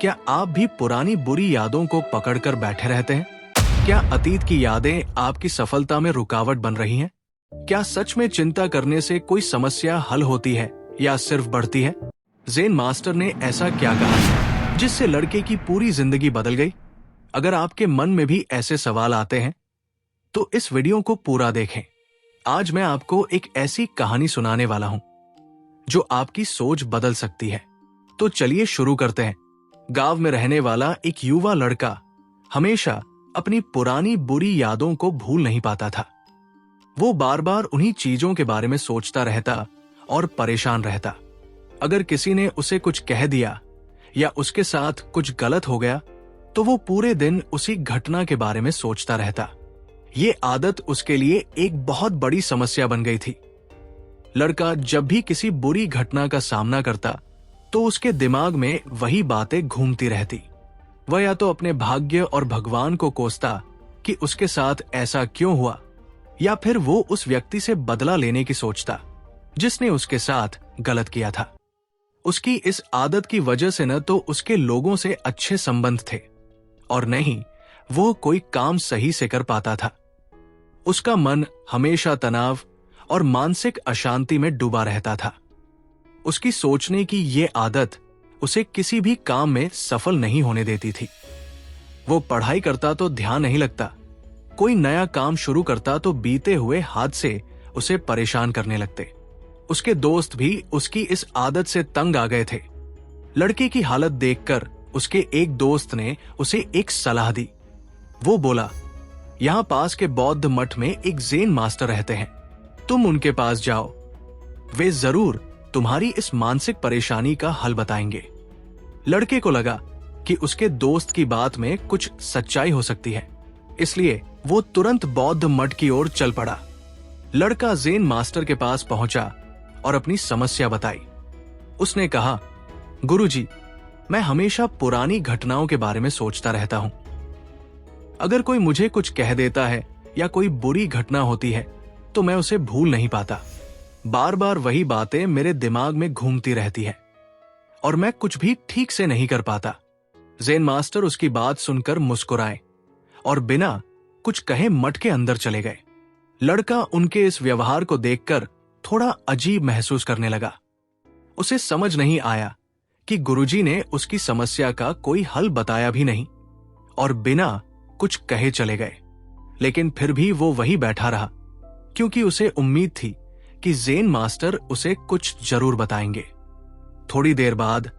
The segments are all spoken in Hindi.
क्या आप भी पुरानी बुरी यादों को पकड़कर बैठे रहते हैं? क्या अतीत की यादें आपकी सफलता में रुकावट बन रही हैं? क्या सच में चिंता करने से कोई समस्या हल होती है या सिर्फ बढ़ती है? ज़ेन मास्टर ने ऐसा क्या कहा जिससे लड़के की पूरी जिंदगी बदल गई? अगर आपके मन में भी ऐसे सवाल आते हैं तो इस वीडियो को पूरा देखें। आज मैं आपको एक ऐसी कहानी सुनाने वाला हूं जो आपकी सोच बदल सकती है। तो चलिए शुरू करते हैं। गांव में रहने वाला एक युवा लड़का हमेशा अपनी पुरानी बुरी यादों को भूल नहीं पाता था। वो बार बार उन्हीं चीजों के बारे में सोचता रहता और परेशान रहता। अगर किसी ने उसे कुछ कह दिया या उसके साथ कुछ गलत हो गया तो वो पूरे दिन उसी घटना के बारे में सोचता रहता। ये आदत उसके लिए एक बहुत बड़ी समस्या बन गई थी। लड़का जब भी किसी बुरी घटना का सामना करता तो उसके दिमाग में वही बातें घूमती रहती। वह या तो अपने भाग्य और भगवान को कोसता कि उसके साथ ऐसा क्यों हुआ, या फिर वो उस व्यक्ति से बदला लेने की सोचता जिसने उसके साथ गलत किया था। उसकी इस आदत की वजह से न तो उसके लोगों से अच्छे संबंध थे और न ही वो कोई काम सही से कर पाता था। उसका मन हमेशा तनाव और मानसिक अशांति में डूबा रहता था। उसकी सोचने की ये आदत उसे किसी भी काम में सफल नहीं होने देती थी। वो पढ़ाई करता तो ध्यान नहीं लगता, कोई नया काम शुरू करता तो बीते हुए हादसे उसे परेशान करने लगते। उसके दोस्त भी उसकी इस आदत से तंग आ गए थे। लड़के की हालत देखकर उसके एक दोस्त ने उसे एक सलाह दी। वो बोला, यहां पास के बौद्ध मठ में एक ज़ेन मास्टर रहते हैं, तुम उनके पास जाओ, वे जरूर तुम्हारी इस मानसिक परेशानी का हल बताएंगे। लड़के को लगा कि उसके दोस्त की बात में कुछ सच्चाई हो सकती है, इसलिए वो तुरंत बौद्ध मठ की ओर चल पड़ा। लड़का ज़ेन मास्टर के पास पहुंचा और अपनी समस्या बताई। उसने कहा, गुरुजी, मैं हमेशा पुरानी घटनाओं के बारे में सोचता रहता हूं। अगर कोई मुझे कुछ कह देता है या कोई बुरी घटना होती है तो मैं उसे भूल नहीं पाता। बार बार वही बातें मेरे दिमाग में घूमती रहती है और मैं कुछ भी ठीक से नहीं कर पाता। ज़ेन मास्टर उसकी बात सुनकर मुस्कुराए और बिना कुछ कहे मठ के अंदर चले गए। लड़का उनके इस व्यवहार को देखकर थोड़ा अजीब महसूस करने लगा। उसे समझ नहीं आया कि गुरुजी ने उसकी समस्या का कोई हल बताया भी नहीं और बिना कुछ कहे चले गए। लेकिन फिर भी वो वही बैठा रहा क्योंकि उसे उम्मीद थी कि ज़ेन मास्टर उसे कुछ जरूर बताएंगे। थोड़ी देर बाद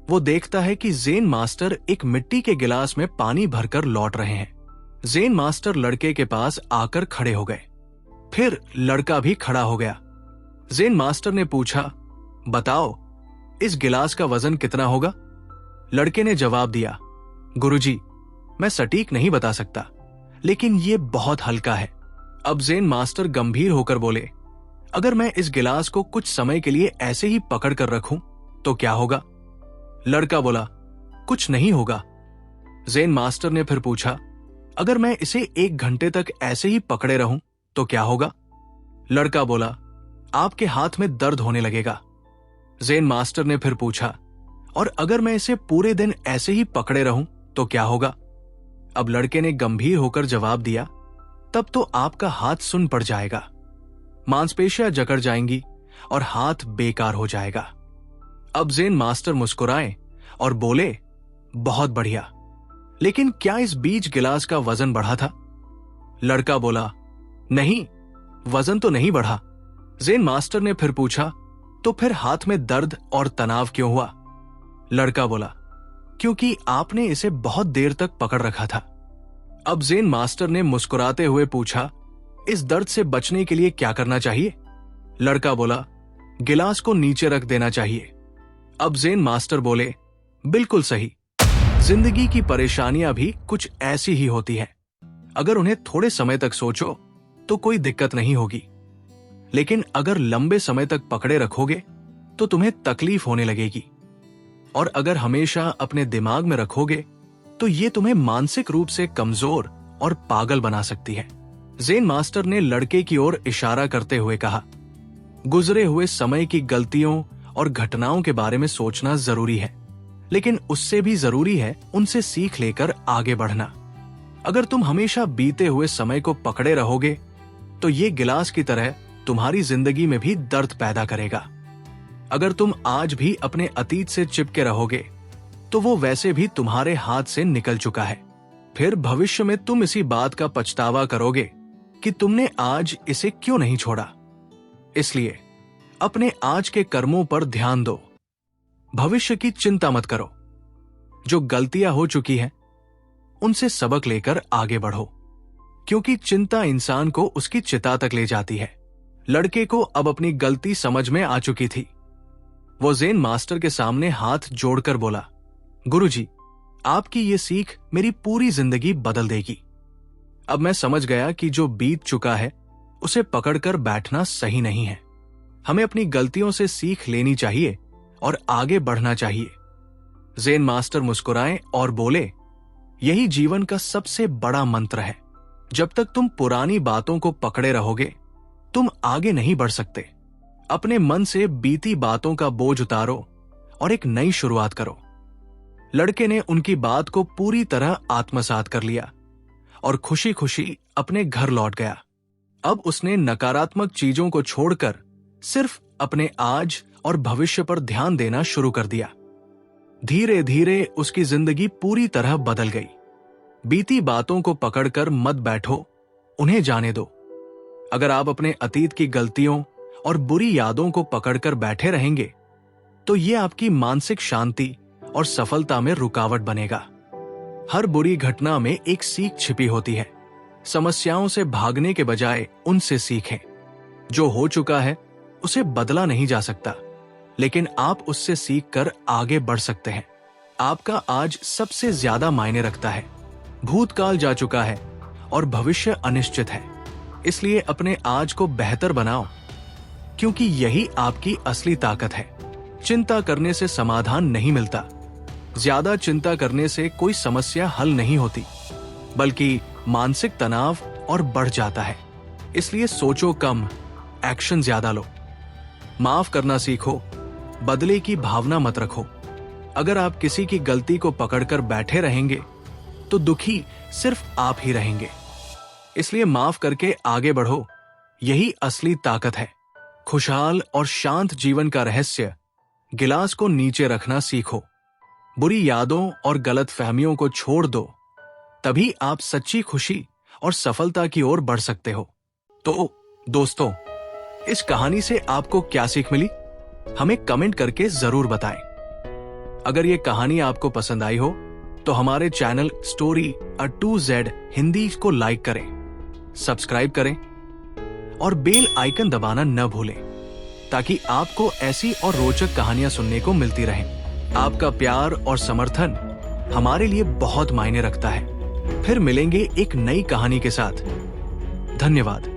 वो देखता है कि ज़ेन मास्टर एक मिट्टी के गिलास में पानी भरकर लौट रहे हैं। ज़ेन मास्टर लड़के के पास आकर खड़े हो गए। फिर लड़का भी खड़ा हो गया। ज़ेन मास्टर ने पूछा, बताओ, इस गिलास का वजन कितना होगा? लड़के ने जवाब दिया, गुरुजी, मैं सटीक नहीं बता सकता, लेकिन ये बहुत हल्का है। अब ज़ेन मास्टर गंभीर होकर बोले, अगर मैं इस गिलास को कुछ समय के लिए ऐसे ही पकड़ कर रखूं तो क्या होगा? लड़का बोला, कुछ नहीं होगा। ज़ेन मास्टर ने फिर पूछा, अगर मैं इसे 1 घंटे तक ऐसे ही पकड़े रहूं तो क्या होगा? लड़का बोला, आपके हाथ में दर्द होने लगेगा। ज़ेन मास्टर ने फिर पूछा, और अगर मैं इसे पूरे दिन ऐसे ही पकड़े रहूं तो क्या होगा? अब लड़के ने गंभीर होकर जवाब दिया, तब तो आपका हाथ सुन्न पड़ जाएगा, मांसपेशियां जकड़ जाएंगी और हाथ बेकार हो जाएगा। अब ज़ेन मास्टर मुस्कुराए और बोले, बहुत बढ़िया, लेकिन क्या इस बीच गिलास का वजन बढ़ा था? लड़का बोला, नहीं, वजन तो नहीं बढ़ा। ज़ेन मास्टर ने फिर पूछा, तो फिर हाथ में दर्द और तनाव क्यों हुआ? लड़का बोला, क्योंकि आपने इसे बहुत देर तक पकड़ रखा था। अब ज़ेन मास्टर ने मुस्कुराते हुए पूछा, इस दर्द से बचने के लिए क्या करना चाहिए? लड़का बोला, गिलास को नीचे रख देना चाहिए। अब ज़ेन मास्टर बोले, बिल्कुल सही, जिंदगी की परेशानियां भी कुछ ऐसी ही होती हैं। अगर उन्हें थोड़े समय तक सोचो तो कोई दिक्कत नहीं होगी, लेकिन अगर लंबे समय तक पकड़े रखोगे तो तुम्हें तकलीफ होने लगेगी, और अगर हमेशा अपने दिमाग में रखोगे तो ये तुम्हें मानसिक रूप से कमजोर और पागल बना सकती है। ज़ेन मास्टर ने लड़के की ओर इशारा करते हुए कहा, गुजरे हुए समय की गलतियों और घटनाओं के बारे में सोचना जरूरी है, लेकिन उससे भी जरूरी है उनसे सीख लेकर आगे बढ़ना। अगर तुम हमेशा बीते हुए समय को पकड़े रहोगे तो ये गिलास की तरह तुम्हारी जिंदगी में भी दर्द पैदा करेगा। अगर तुम आज भी अपने अतीत से चिपके रहोगे तो वो वैसे भी तुम्हारे हाथ से निकल चुका है। फिर भविष्य में तुम इसी बात का पछतावा करोगे कि तुमने आज इसे क्यों नहीं छोड़ा। इसलिए अपने आज के कर्मों पर ध्यान दो, भविष्य की चिंता मत करो। जो गलतियां हो चुकी हैं उनसे सबक लेकर आगे बढ़ो, क्योंकि चिंता इंसान को उसकी चिता तक ले जाती है। लड़के को अब अपनी गलती समझ में आ चुकी थी। वो ज़ेन मास्टर के सामने हाथ जोड़कर बोला, गुरुजी, आपकी ये सीख मेरी पूरी जिंदगी बदल देगी। अब मैं समझ गया कि जो बीत चुका है उसे पकड़कर बैठना सही नहीं है। हमें अपनी गलतियों से सीख लेनी चाहिए और आगे बढ़ना चाहिए। ज़ेन मास्टर मुस्कुराए और बोले, यही जीवन का सबसे बड़ा मंत्र है। जब तक तुम पुरानी बातों को पकड़े रहोगे तुम आगे नहीं बढ़ सकते। अपने मन से बीती बातों का बोझ उतारो और एक नई शुरुआत करो। लड़के ने उनकी बात को पूरी तरह आत्मसात कर लिया और खुशी खुशी अपने घर लौट गया। अब उसने नकारात्मक चीजों को छोड़कर सिर्फ अपने आज और भविष्य पर ध्यान देना शुरू कर दिया। धीरे धीरे उसकी जिंदगी पूरी तरह बदल गई। बीती बातों को पकड़कर मत बैठो, उन्हें जाने दो। अगर आप अपने अतीत की गलतियों और बुरी यादों को पकड़कर बैठे रहेंगे तो ये आपकी मानसिक शांति और सफलता में रुकावट बनेगा। हर बुरी घटना में एक सीख छिपी होती है। समस्याओं से भागने के बजाय उनसे सीखें। जो हो चुका है उसे बदला नहीं जा सकता, लेकिन आप उससे सीखकर आगे बढ़ सकते हैं। आपका आज सबसे ज्यादा मायने रखता है। भूतकाल जा चुका है और भविष्य अनिश्चित है। इसलिए अपने आज को बेहतर बनाओ, क्योंकि यही आपकी असली ताकत है। चिंता करने से समाधान नहीं मिलता। ज्यादा चिंता करने से कोई समस्या हल नहीं होती, बल्कि मानसिक तनाव और बढ़ जाता है। इसलिए सोचो कम, एक्शन ज्यादा लो। माफ करना सीखो, बदले की भावना मत रखो। अगर आप किसी की गलती को पकड़कर बैठे रहेंगे तो दुखी सिर्फ आप ही रहेंगे। इसलिए माफ करके आगे बढ़ो, यही असली ताकत है। खुशहाल और शांत जीवन का रहस्य गिलास को नीचे रखना सीखो। बुरी यादों और गलत फहमियों को छोड़ दो, तभी आप सच्ची खुशी और सफलता की ओर बढ़ सकते हो। तो दोस्तों, इस कहानी से आपको क्या सीख मिली, हमें कमेंट करके जरूर बताएं। अगर ये कहानी आपको पसंद आई हो तो हमारे channel story A to Z Hindi को लाइक करें, सब्सक्राइब करें और बेल आइकन दबाना न भूलें, ताकि आपको ऐसी और रोचक कहानियां सुनने को मिलती रहें। आपका प्यार और समर्थन हमारे लिए बहुत मायने रखता है। फिर मिलेंगे एक नई कहानी के साथ। धन्यवाद।